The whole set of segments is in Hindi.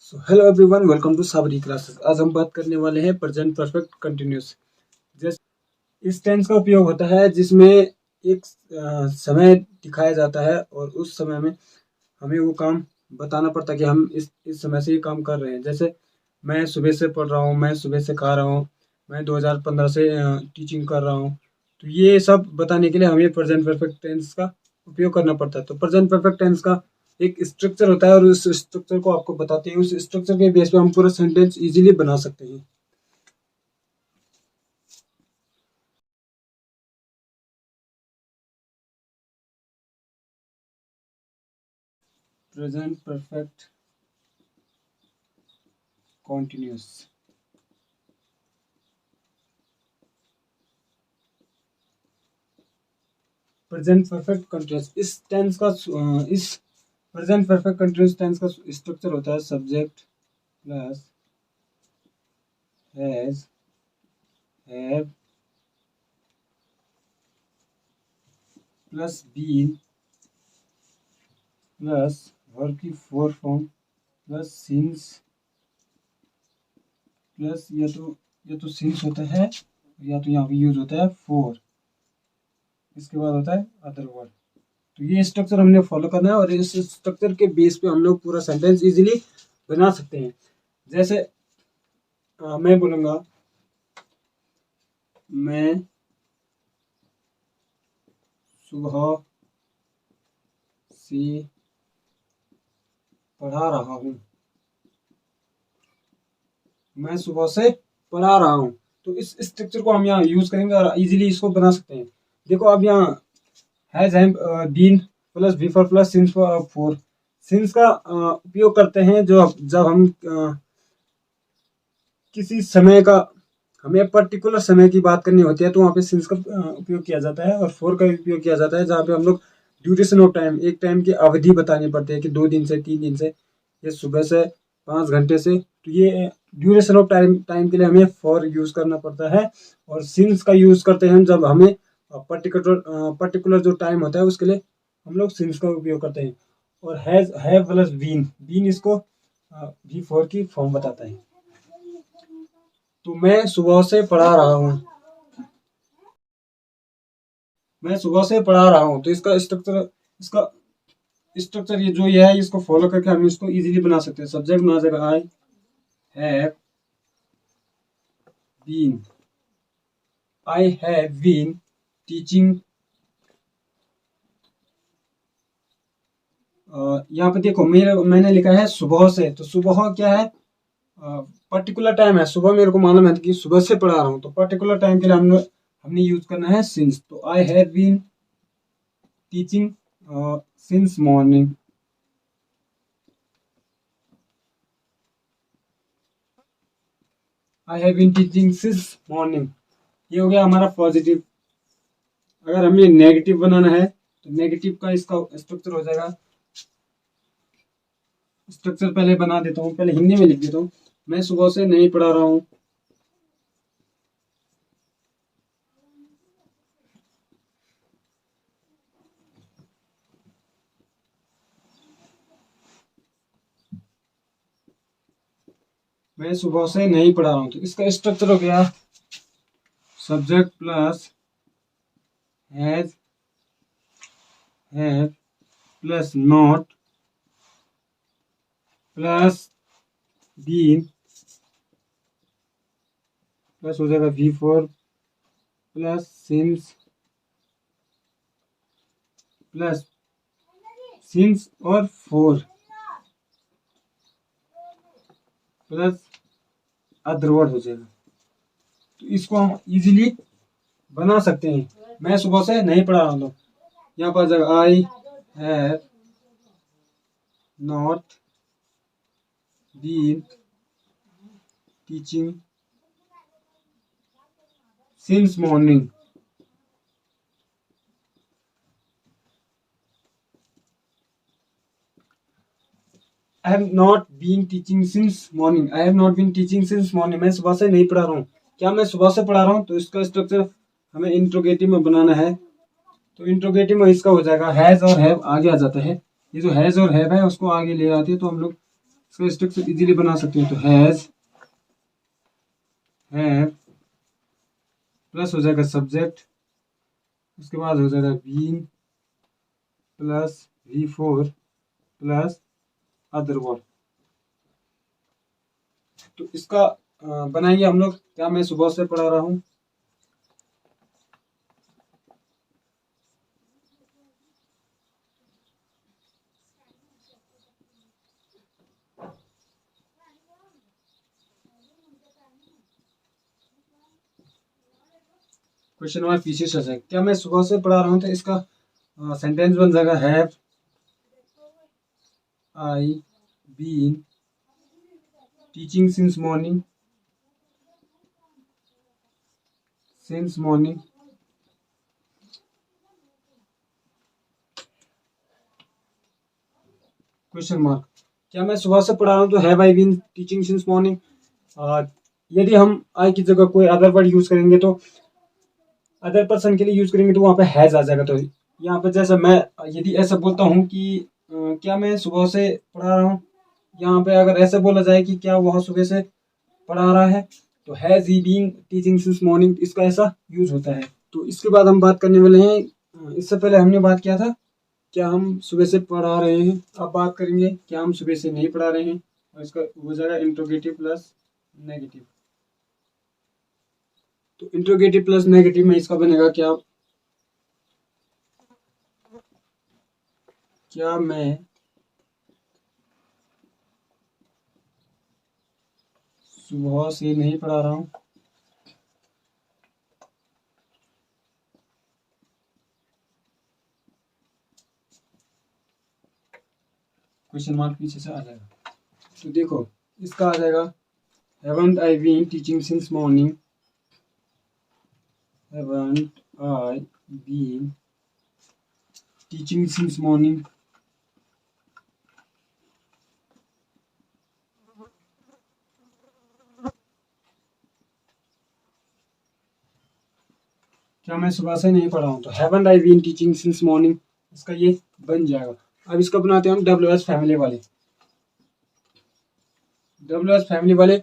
Hello everyone, welcome to Sabri classes. आज हम बात करने वाले हैं प्रेजेंट परफेक्ट कंटिन्यूस। जैसे इस टेंस का उपयोग होता है जिसमें एक समय दिखाया जाता है और उस समय में हमें वो काम बताना पड़ता है कि हम इस समय से ये काम कर रहे हैं। जैसे मैं सुबह से पढ़ रहा हूँ, मैं सुबह से खा रहा हूँ, मैं 2015 से टीचिंग कर रहा हूँ। तो ये सब बताने के लिए हमें प्रेजेंट परफेक्ट टेंस का उपयोग करना पड़ता है। तो प्रेजेंट परफेक्ट टेंस का एक स्ट्रक्चर होता है और उस स्ट्रक्चर को आपको बताते हैं। उस स्ट्रक्चर के बेस पे हम पूरा सेंटेंस इजीली बना सकते हैं। Present perfect continuous. Present perfect continuous इस टेंस का इस प्रेजेंट परफेक्ट कंटिन्यूस टेंस का स्ट्रक्चर होता है subject plus has, have plus been plus verb की four form plus since plus या तो सिंस होता है या तो यहाँ पे यूज होता है फोर। इसके बाद होता है अदर वर्ड। तो ये स्ट्रक्चर हमने फॉलो करना है और इस स्ट्रक्चर के बेस पे हम लोग पूरा सेंटेंस इजीली बना सकते हैं। जैसे मैं बोलूँगा मैं सुबह से पढ़ा रहा हूँ। मैं सुबह से पढ़ा रहा हूँ। तो इस स्ट्रक्चर को हम यहाँ यूज करेंगे और इजीली इसको बना सकते हैं। देखो अब यहाँ has been plus before plus since for. Since का उपयोग करते हैं जब हम किसी समय का हमें पर्टिकुलर समय की बात करनी होती है तो वहाँ पे सिंस का उपयोग किया जाता है। और फोर का उपयोग किया जाता है जहाँ पे हम लोग ड्यूरेशन ऑफ टाइम, एक टाइम की अवधि बतानी पड़ती है कि 2 दिन से 3 दिन से या सुबह से 5 घंटे से। तो ये ड्यूरेशन ऑफ टाइम के लिए हमें फॉर यूज करना पड़ता है। और सिंस का यूज करते हैं जब हमें पर्टिकुलर जो टाइम होता है उसके लिए हम लोग सिंस का उपयोग करते हैं। और हैव प्लस बीन, बीन इसको भी फोर की फॉर्म बताता है। तो मैं सुबह से पढ़ा रहा हूँ। मैं सुबह से पढ़ा रहा हूँ। तो इसका स्ट्रक्चर ये है, इसको फॉलो करके हम इसको इजीली बना सकते हैं। सब्जेक्ट में आ जाएगा I have been, I have been teaching. यहाँ पे देखो मैंने लिखा है सुबह से। तो सुबह क्या है, पर्टिकुलर टाइम है। सुबह मेरे को मालूम है कि सुबह से पढ़ा रहा हूँ। तो पर्टिकुलर टाइम के लिए हमने यूज करना है सिंस। तो I have been teaching since morning. I have been teaching since morning. ये हो गया हमारा पॉजिटिव। अगर हमें नेगेटिव बनाना है तो नेगेटिव का इसका स्ट्रक्चर हो जाएगा। स्ट्रक्चर पहले बना देता हूँ, पहले हिंदी में लिख देता हूँ। मैं सुबह से नहीं पढ़ा रहा हूँ। मैं सुबह से नहीं पढ़ा रहा हूँ। तो इसका स्ट्रक्चर हो गया subject plus has, have plus not plus been plus हो जाएगा V four plus since plus since और फोर प्लस अदर वर्ड हो जाएगा। तो इसको हम इजीली बना सकते हैं। मैं सुबह से नहीं पढ़ा रहा हूँ। तो यहाँ पर जाएगा I have not been teaching since morning. I have not been teaching since morning. I have not been teaching since morning. मैं सुबह से नहीं पढ़ा रहा हूँ। क्या मैं सुबह से पढ़ा रहा हूँ? तो इसका स्ट्रक्चर हमें इंट्रोगेटिव में बनाना है। तो इंट्रोगेटिव में इसका हो जाएगा हैज और हैव आगे आ जाता है। ये जो हैज और हैव है उसको आगे ले आते हैं तो हम लोग इसका स्ट्रक्चर इजीली बना सकते हैं। तो हैज, हैव प्लस हो जाएगा सब्जेक्ट, उसके बाद हो जाएगा been plus V4 plus other word. तो इसका बनाएंगे हम लोग। क्या मैं सुबह से पढ़ा रहा हूँ। क्वेश्चन हमारा पीछे से है। क्या मैं सुबह से पढ़ा रहा हूँ, तो इसका सेंटेंस बन जाएगा have I been teaching since morning, since morning. Question mark. क्या मैं सुबह से पढ़ा रहा हूँ, तो have I been teaching since morning. यदि हम आई की जगह कोई अदर वर्ड यूज करेंगे, तो अदर पर्सन के लिए यूज करेंगे, तो वहां पे हैज आ जाएगा। तो यहाँ पे जैसे मैं यदि ऐसा बोलता हूँ कि क्या मैं सुबह से पढ़ा रहा हूँ, यहाँ पे अगर ऐसे बोला जाए कि क्या वह सुबह से पढ़ा रहा है, तो has he been teaching since morning, इसका ऐसा यूज होता है। तो इसके बाद हम बात करने वाले हैं। इससे पहले हमने बात किया था क्या हम सुबह से पढ़ा रहे हैं। अब बात करेंगे क्या हम सुबह से नहीं पढ़ा रहे हैं, और इसका हो जाएगा इंट्रोगेटिव प्लस नेगेटिव। तो इंट्रोगेटिव प्लस नेगेटिव में इसका बनेगा क्या मैं सुबह से नहीं पढ़ा रहा हूँ। क्वेश्चन मार्क पीछे से आ जाएगा। तो देखो इसका आ जाएगा haven't I been teaching since morning, haven't I been teaching since morning. क्या मैं सुबह से नहीं पढ़ा हूँ, तो haven't I been teaching since morning, इसका ये बन जाएगा। अब इसको बनाते हैं हम WH फैमिली वाले। WH फैमिली वाले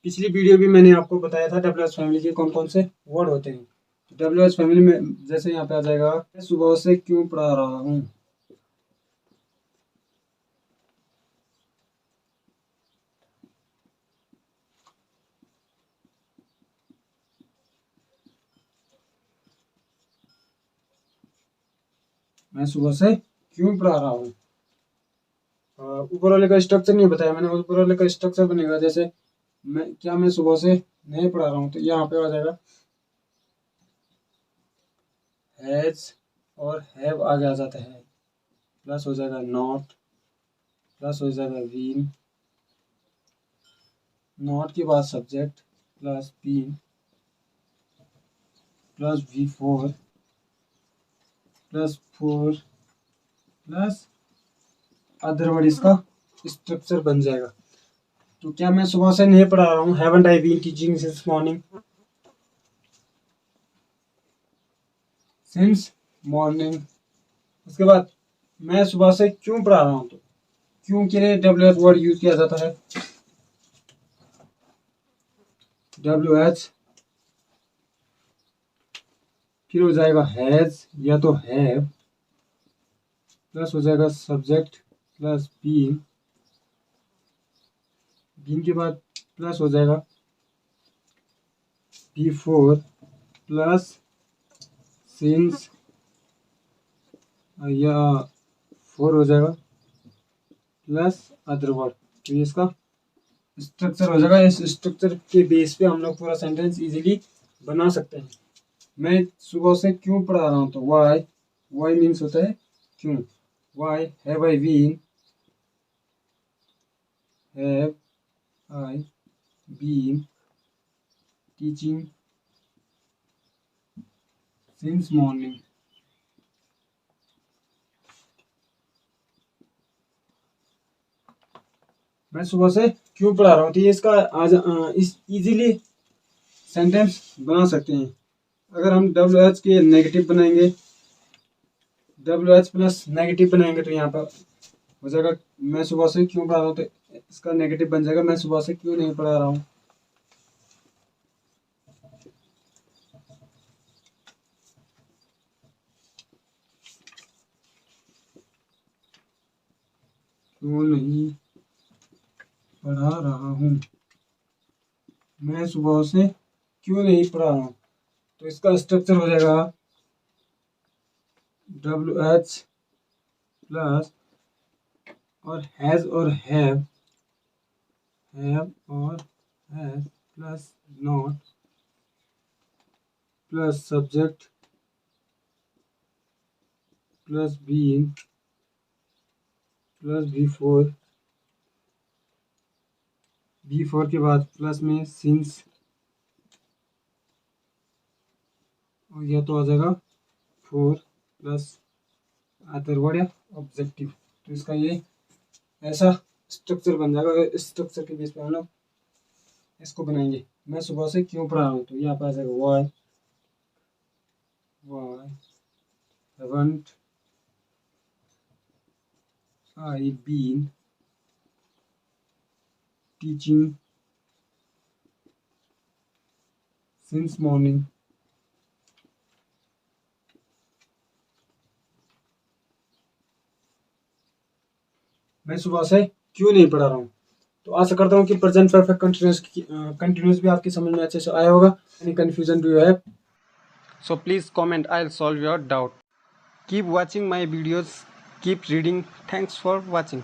पिछली वीडियो भी मैंने आपको बताया था WH फैमिली के कौन कौन से वर्ड होते हैं। तो WH फैमिली में जैसे यहाँ पे आ जाएगा मैं सुबह से क्यों पढ़ा रहा हूँ। मैं सुबह से क्यों पढ़ा रहा हूँ। ऊपर वाले का स्ट्रक्चर नहीं बताया मैंने। ऊपर वाले का स्ट्रक्चर बनेगा जैसे मैं सुबह से नहीं पढ़ा रहा हूँ, तो यहाँ पे आ जाएगा हैज और हैव आगे आ जाता है, प्लस हो जाएगा नॉट, प्लस हो जाएगा बीन, नॉट के बाद subject plus been plus V4 plus 4 plus other word. इसका स्ट्रक्चर बन जाएगा। तो क्या मैं सुबह से नहीं पढ़ा रहा हूँ, haven't I been teaching since morning, since morning. उसके बाद मैं सुबह से क्यों पढ़ा रहा हूँ, तो क्यों के लिए WH वर्ड यूज किया जाता है। WH फिर हो जाएगा हैज या तो हैव, प्लस हो जाएगा सब्जेक्ट प्लस बीन, बीन के बाद प्लस हो जाएगा V4 प्लस सिंस या 4 हो जाएगा प्लस अदर वर्ड। तो ये इसका स्ट्रक्चर हो जाएगा। इस स्ट्रक्चर के बेस पे हम लोग पूरा सेंटेंस इजीली बना सकते हैं। मैं सुबह से क्यों पढ़ा रहा हूँ, तो वाई मीन्स होता है क्यों। Why have I been teaching since morning. मैं सुबह से क्यों पढ़ा रहा हूँ, तो ये इसका आज इस इजीली सेंटेंस बना सकते हैं। अगर हम WH के नेगेटिव बनाएंगे, WH प्लस नेगेटिव बनाएंगे, तो यहाँ पर हो जाएगा मैं सुबह से क्यों पढ़ा रहा हूँ, तो इसका नेगेटिव बन जाएगा, मैं सुबह से क्यों नहीं पढ़ा रहा हूँ। क्यों नहीं पढ़ा रहा हूँ, मैं सुबह से क्यों नहीं पढ़ा रहा हूँ। तो इसका स्ट्रक्चर हो जाएगा WH प्लस और हैज़ और हैव और has plus not plus subject plus being plus B4 के बाद प्लस में सिंस, और यह तो आ जाएगा 4 प्लस अदर वर्ड या ऑब्जेक्टिव। तो इसका ये ऐसा स्ट्रक्चर बन जाएगा। इस स्ट्रक्चर के बेस पे हम लोग इसको बनाएंगे। मैं सुबह से क्यों पढ़ा रहा हूँ, तो यहाँ पर आ जाएगा Y haven't I been teaching since morning। मैं सुबह से क्यों नहीं पढ़ा रहा हूँ। तो आशा करता हूँ कि प्रेजेंट परफेक्ट कंटिन्यूस भी आपकी समझ में अच्छे से आया होगा। Any confusion do you have, so please comment, I'll solve your doubt. Keep watching my videos, keep reading. Thanks for watching.